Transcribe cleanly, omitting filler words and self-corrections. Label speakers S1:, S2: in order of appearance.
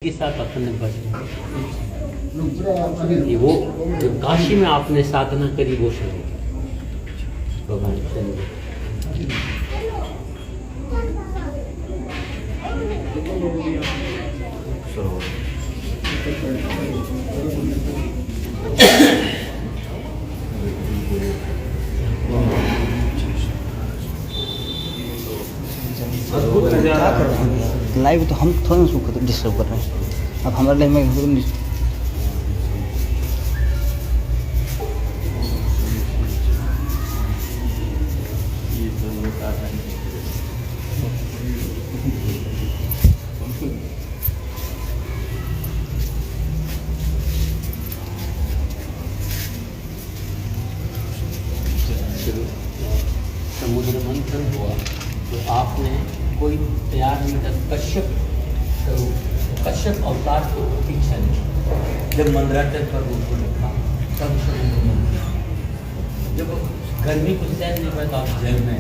S1: के साथ अपने ये वो जो काशी में आपने साधना करी वो शुरू भगवान चंद्र
S2: क्या कर रहे हैं लाइव तो हम थोड़ा उसको डिस्टर्ब कर रहे हैं। अब हमारे लाइव में
S1: समुद्र मंथन हुआ तो आपने कोई तैयार नहीं था। कश्यप अवतार को पीछा नहीं, जब मंदराचल पर उनको रखा तब समुद्र मंथन। जब गर्मी को सहन नहीं पाया तो आप जल में